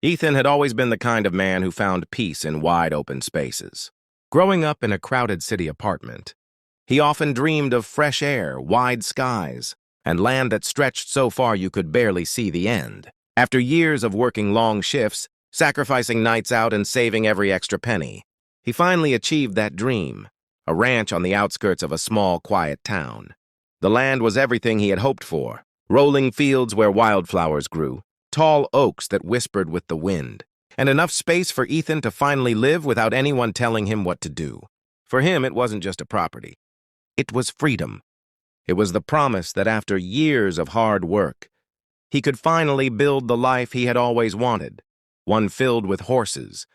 Ethan had always been the kind of man who found peace in wide open spaces. Growing up in a crowded city apartment, he often dreamed of fresh air, wide skies, and land that stretched so far you could barely see the end. After years of working long shifts, sacrificing nights out and saving every extra penny, he finally achieved that dream, a ranch on the outskirts of a small, quiet town. The land was everything he had hoped for: rolling fields where wildflowers grew, tall oaks that whispered with the wind, and enough space for Ethan to finally live without anyone telling him what to do. For him, it wasn't just a property. It was freedom. It was the promise that after years of hard work, he could finally build the life he had always wanted, one filled with horses,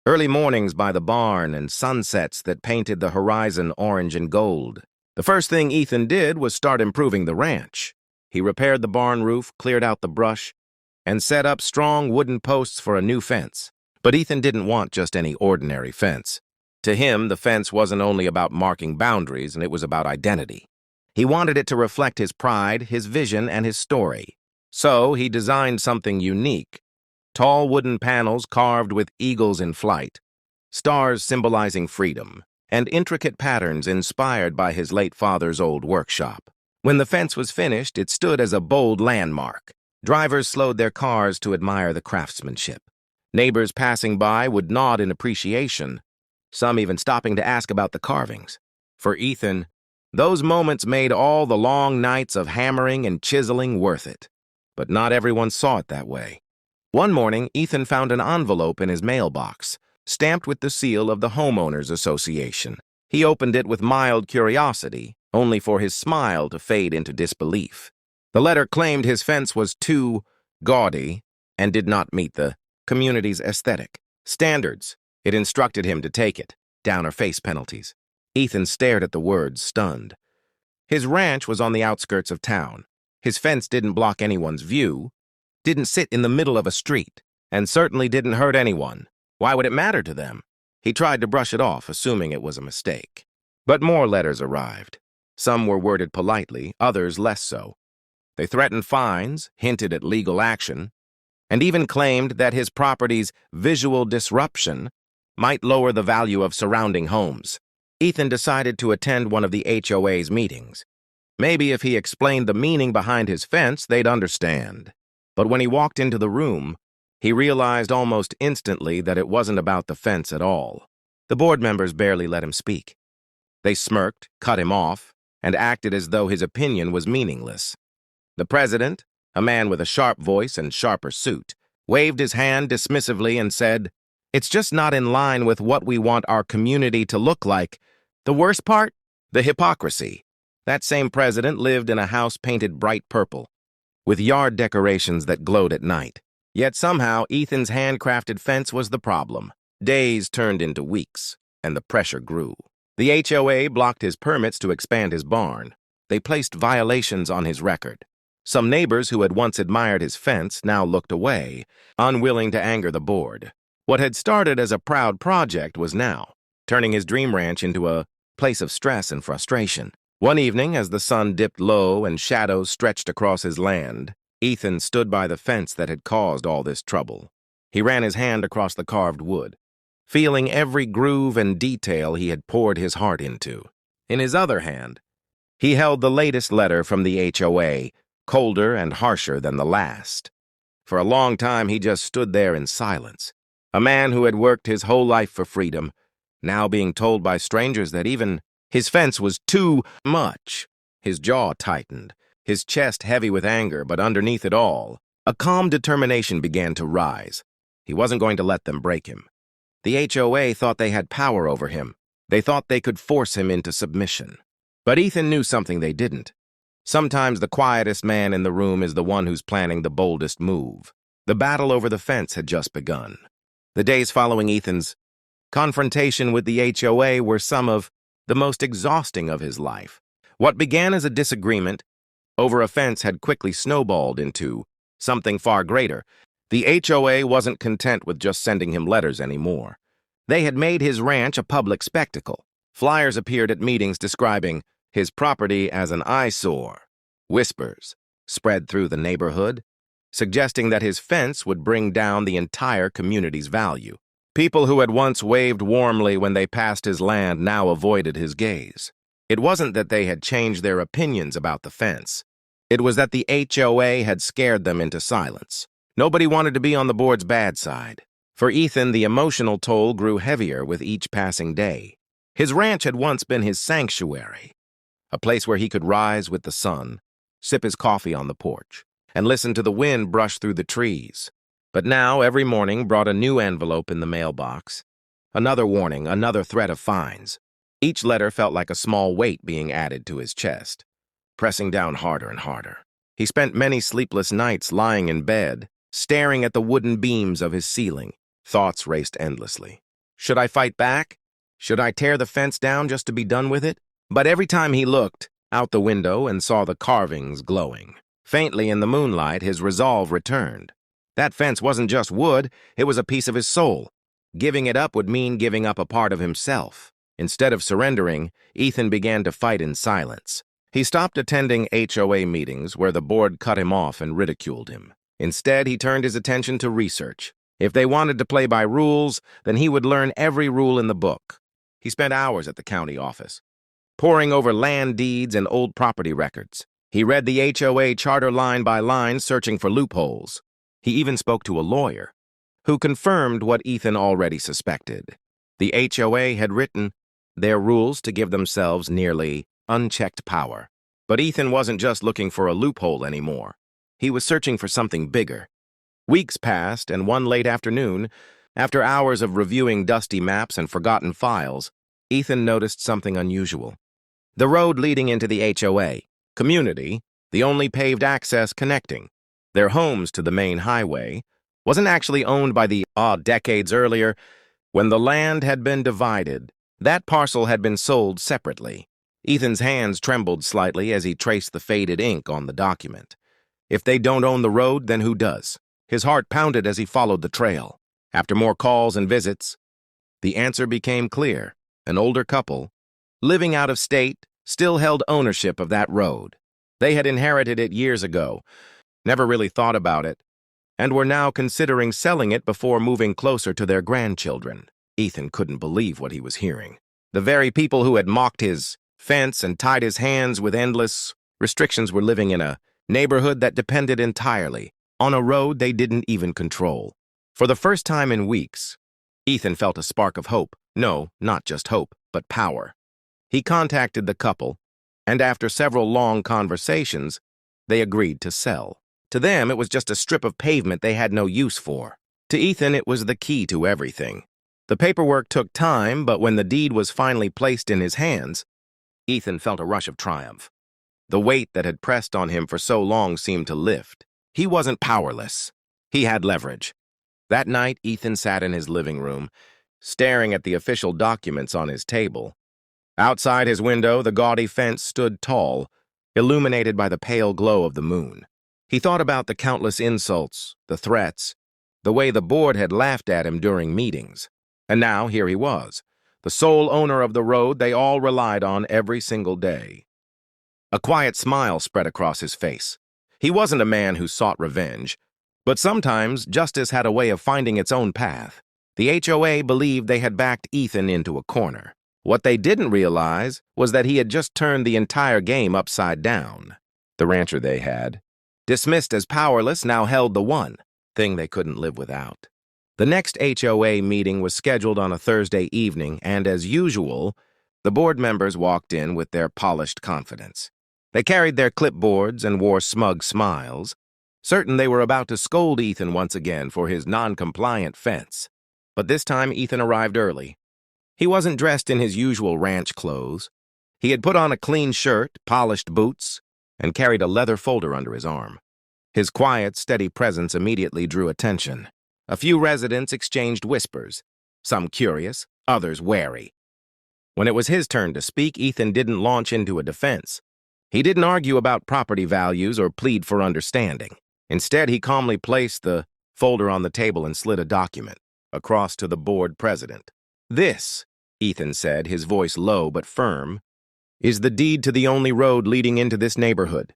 early mornings by the barn, and sunsets that painted the horizon orange and gold. The first thing Ethan did was start improving the ranch. He repaired the barn roof, cleared out the brush, and set up strong wooden posts for a new fence. But Ethan didn't want just any ordinary fence. To him, the fence wasn't only about marking boundaries, and it was about identity. He wanted it to reflect his pride, his vision, and his story. So he designed something unique: tall wooden panels carved with eagles in flight, stars symbolizing freedom, and intricate patterns inspired by his late father's old workshop. When the fence was finished, it stood as a bold landmark. Drivers slowed their cars to admire the craftsmanship. Neighbors passing by would nod in appreciation, some even stopping to ask about the carvings. For Ethan, those moments made all the long nights of hammering and chiseling worth it. But not everyone saw it that way. One morning, Ethan found an envelope in his mailbox, stamped with the seal of the Homeowners Association. He opened it with mild curiosity, only for his smile to fade into disbelief. The letter claimed his fence was too gaudy and did not meet the community's aesthetic standards. It instructed him to take it down or face penalties. Ethan stared at the words, stunned. His ranch was on the outskirts of town. His fence didn't block anyone's view, didn't sit in the middle of a street, and certainly didn't hurt anyone. Why would it matter to them? He tried to brush it off, assuming it was a mistake. But more letters arrived. Some were worded politely, others less so. They threatened fines, hinted at legal action, and even claimed that his property's visual disruption might lower the value of surrounding homes. Ethan decided to attend one of the HOA's meetings. Maybe if he explained the meaning behind his fence, they'd understand. But when he walked into the room, he realized almost instantly that it wasn't about the fence at all. The board members barely let him speak. They smirked, cut him off, and acted as though his opinion was meaningless. The president, a man with a sharp voice and sharper suit, waved his hand dismissively and said, "It's just not in line with what we want our community to look like. The worst part? The hypocrisy." That same president lived in a house painted bright purple, with yard decorations that glowed at night. Yet somehow, Ethan's handcrafted fence was the problem. Days turned into weeks, and the pressure grew. The HOA blocked his permits to expand his barn. They placed violations on his record. Some neighbors who had once admired his fence now looked away, unwilling to anger the board. What had started as a proud project was now turning his dream ranch into a place of stress and frustration. One evening, as the sun dipped low and shadows stretched across his land, Ethan stood by the fence that had caused all this trouble. He ran his hand across the carved wood, feeling every groove and detail he had poured his heart into. In his other hand, he held the latest letter from the HOA, colder and harsher than the last. For a long time, he just stood there in silence. A man who had worked his whole life for freedom, now being told by strangers that even his fence was too much. His jaw tightened, his chest heavy with anger, but underneath it all, a calm determination began to rise. He wasn't going to let them break him. The HOA thought they had power over him. They thought they could force him into submission. But Ethan knew something they didn't. Sometimes the quietest man in the room is the one who's planning the boldest move. The battle over the fence had just begun. The days following Ethan's confrontation with the HOA were some of the most exhausting of his life. What began as a disagreement over a fence had quickly snowballed into something far greater. The HOA wasn't content with just sending him letters anymore. They had made his ranch a public spectacle. Flyers appeared at meetings describing his property as an eyesore. Whispers spread through the neighborhood, suggesting that his fence would bring down the entire community's value. People who had once waved warmly when they passed his land now avoided his gaze. It wasn't that they had changed their opinions about the fence. It was that the HOA had scared them into silence. Nobody wanted to be on the board's bad side. For Ethan, the emotional toll grew heavier with each passing day. His ranch had once been his sanctuary, a place where he could rise with the sun, sip his coffee on the porch, and listen to the wind brush through the trees. But now, every morning brought a new envelope in the mailbox. Another warning, another threat of fines. Each letter felt like a small weight being added to his chest, pressing down harder and harder. He spent many sleepless nights lying in bed, staring at the wooden beams of his ceiling. Thoughts raced endlessly. Should I fight back? Should I tear the fence down just to be done with it? But every time he looked out the window and saw the carvings glowing faintly in the moonlight, his resolve returned. That fence wasn't just wood, it was a piece of his soul. Giving it up would mean giving up a part of himself. Instead of surrendering, Ethan began to fight in silence. He stopped attending HOA meetings where the board cut him off and ridiculed him. Instead, he turned his attention to research. If they wanted to play by rules, then he would learn every rule in the book. He spent hours at the county office, poring over land deeds and old property records. He read the HOA charter line by line, searching for loopholes. He even spoke to a lawyer, who confirmed what Ethan already suspected. The HOA had written their rules to give themselves nearly unchecked power. But Ethan wasn't just looking for a loophole anymore. He was searching for something bigger. Weeks passed, and one late afternoon, after hours of reviewing dusty maps and forgotten files, Ethan noticed something unusual. The road leading into the HOA community, the only paved access connecting their homes to the main highway, wasn't actually owned by the decades earlier. When the land had been divided, that parcel had been sold separately. Ethan's hands trembled slightly as he traced the faded ink on the document. If they don't own the road, then who does? His heart pounded as he followed the trail. After more calls and visits, the answer became clear. An older couple, living out of state, still held ownership of that road. They had inherited it years ago, never really thought about it, and were now considering selling it before moving closer to their grandchildren. Ethan couldn't believe what he was hearing. The very people who had mocked his fence and tied his hands with endless restrictions were living in a neighborhood that depended entirely on a road they didn't even control. For the first time in weeks, Ethan felt a spark of hope. No, not just hope, but power. He contacted the couple, and after several long conversations, they agreed to sell. To them, it was just a strip of pavement they had no use for. To Ethan, it was the key to everything. The paperwork took time, but when the deed was finally placed in his hands, Ethan felt a rush of triumph. The weight that had pressed on him for so long seemed to lift. He wasn't powerless. He had leverage. That night, Ethan sat in his living room, staring at the official documents on his table. Outside his window, the gaudy fence stood tall, illuminated by the pale glow of the moon. He thought about the countless insults, the threats, the way the board had laughed at him during meetings. And now, here he was, the sole owner of the road they all relied on every single day. A quiet smile spread across his face. He wasn't a man who sought revenge, but sometimes justice had a way of finding its own path. The HOA believed they had backed Ethan into a corner. What they didn't realize was that he had just turned the entire game upside down. The rancher they had, dismissed as powerless, now held the one thing they couldn't live without. The next HOA meeting was scheduled on a Thursday evening, and as usual, the board members walked in with their polished confidence. They carried their clipboards and wore smug smiles, certain they were about to scold Ethan once again for his non-compliant fence. But this time Ethan arrived early. He wasn't dressed in his usual ranch clothes. He had put on a clean shirt, polished boots, and carried a leather folder under his arm. His quiet, steady presence immediately drew attention. A few residents exchanged whispers, some curious, others wary. When it was his turn to speak, Ethan didn't launch into a defense. He didn't argue about property values or plead for understanding. Instead, he calmly placed the folder on the table and slid a document across to the board president. "This," Ethan said, his voice low but firm, "is the deed to the only road leading into this neighborhood.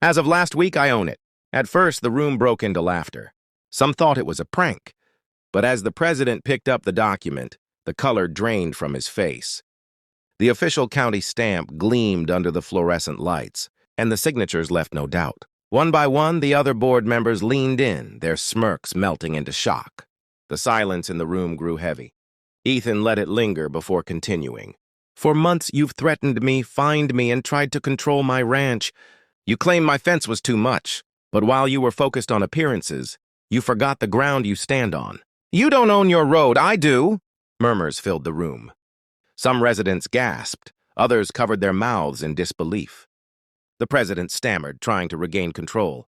As of last week, I own it. At first, the room broke into laughter. Some thought it was a prank, but as the president picked up the document, the color drained from his face. The official county stamp gleamed under the fluorescent lights, and the signatures left no doubt. One by one, the other board members leaned in, their smirks melting into shock. The silence in the room grew heavy. Ethan let it linger before continuing. "For months you've threatened me, fined me, and tried to control my ranch. You claimed my fence was too much, but while you were focused on appearances, you forgot the ground you stand on. You don't own your road, I do!" Murmurs filled the room. Some residents gasped, others covered their mouths in disbelief. The president stammered, trying to regain control.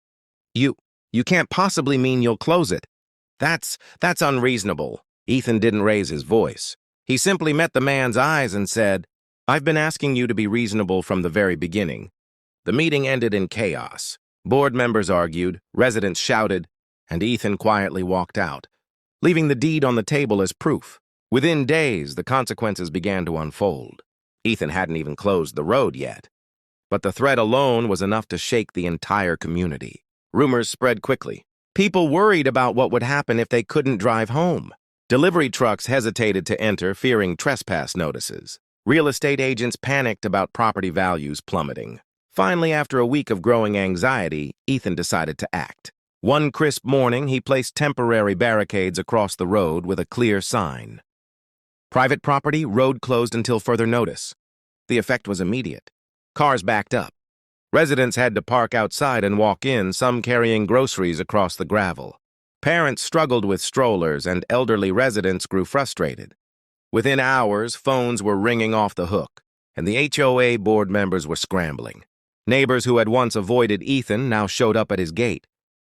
You can't possibly mean you'll close it. That's unreasonable." Ethan didn't raise his voice. He simply met the man's eyes and said, "I've been asking you to be reasonable from the very beginning." The meeting ended in chaos. Board members argued, residents shouted, and Ethan quietly walked out, leaving the deed on the table as proof. Within days, the consequences began to unfold. Ethan hadn't even closed the road yet. But the threat alone was enough to shake the entire community. Rumors spread quickly. People worried about what would happen if they couldn't drive home. Delivery trucks hesitated to enter, fearing trespass notices. Real estate agents panicked about property values plummeting. Finally, after a week of growing anxiety, Ethan decided to act. One crisp morning, he placed temporary barricades across the road with a clear sign. "Private property, road closed until further notice." The effect was immediate. Cars backed up. Residents had to park outside and walk in, some carrying groceries across the gravel. Parents struggled with strollers, and elderly residents grew frustrated. Within hours, phones were ringing off the hook, and the HOA board members were scrambling. Neighbors who had once avoided Ethan now showed up at his gate,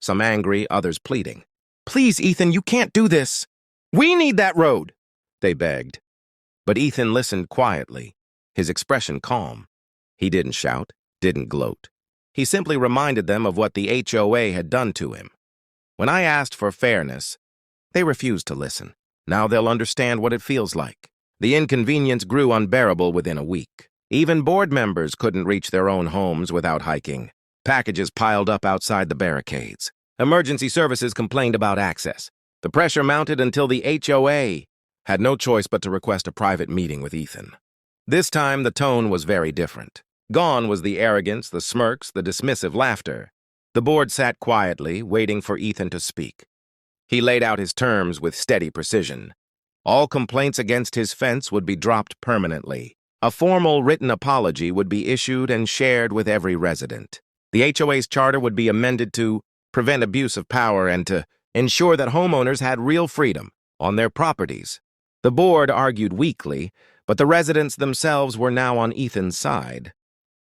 some angry, others pleading. "Please, Ethan, you can't do this. We need that road," they begged. But Ethan listened quietly, his expression calm. He didn't shout, didn't gloat. He simply reminded them of what the HOA had done to him. "When I asked for fairness, they refused to listen. Now they'll understand what it feels like." The inconvenience grew unbearable within a week. Even board members couldn't reach their own homes without hiking. Packages piled up outside the barricades. Emergency services complained about access. The pressure mounted until the HOA had no choice but to request a private meeting with Ethan. This time, the tone was very different. Gone was the arrogance, the smirks, the dismissive laughter. The board sat quietly, waiting for Ethan to speak. He laid out his terms with steady precision. All complaints against his fence would be dropped permanently. A formal written apology would be issued and shared with every resident. The HOA's charter would be amended to prevent abuse of power and to ensure that homeowners had real freedom on their properties. The board argued weakly, but the residents themselves were now on Ethan's side.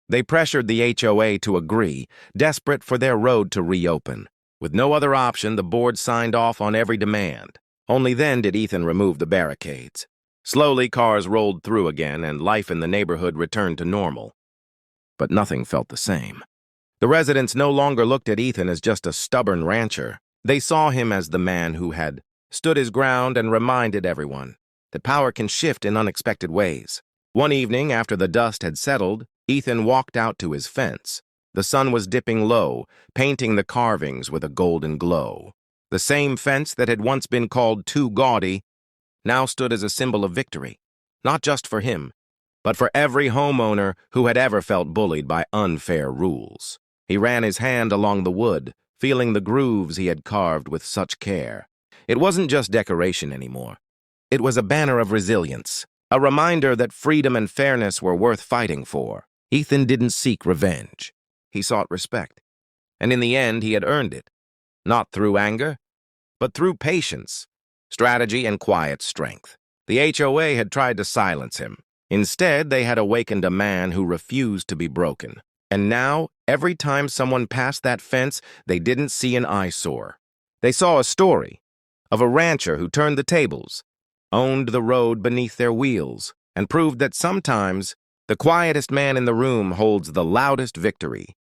They pressured the HOA to agree, desperate for their road to reopen. With no other option, the board signed off on every demand. Only then did Ethan remove the barricades. Slowly, cars rolled through again, and life in the neighborhood returned to normal. But nothing felt the same. The residents no longer looked at Ethan as just a stubborn rancher. They saw him as the man who had stood his ground and reminded everyone that power can shift in unexpected ways. One evening, after the dust had settled, Ethan walked out to his fence. The sun was dipping low, painting the carvings with a golden glow. The same fence that had once been called too gaudy now stood as a symbol of victory, not just for him, but for every homeowner who had ever felt bullied by unfair rules. He ran his hand along the wood, feeling the grooves he had carved with such care. It wasn't just decoration anymore. It was a banner of resilience, a reminder that freedom and fairness were worth fighting for. Ethan didn't seek revenge. He sought respect. And in the end, he had earned it. Not through anger, but through patience, strategy, and quiet strength. The HOA had tried to silence him. Instead, they had awakened a man who refused to be broken. And now, every time someone passed that fence, they didn't see an eyesore. They saw a story of a rancher who turned the tables, owned the road beneath their wheels, and proved that sometimes the quietest man in the room holds the loudest victory.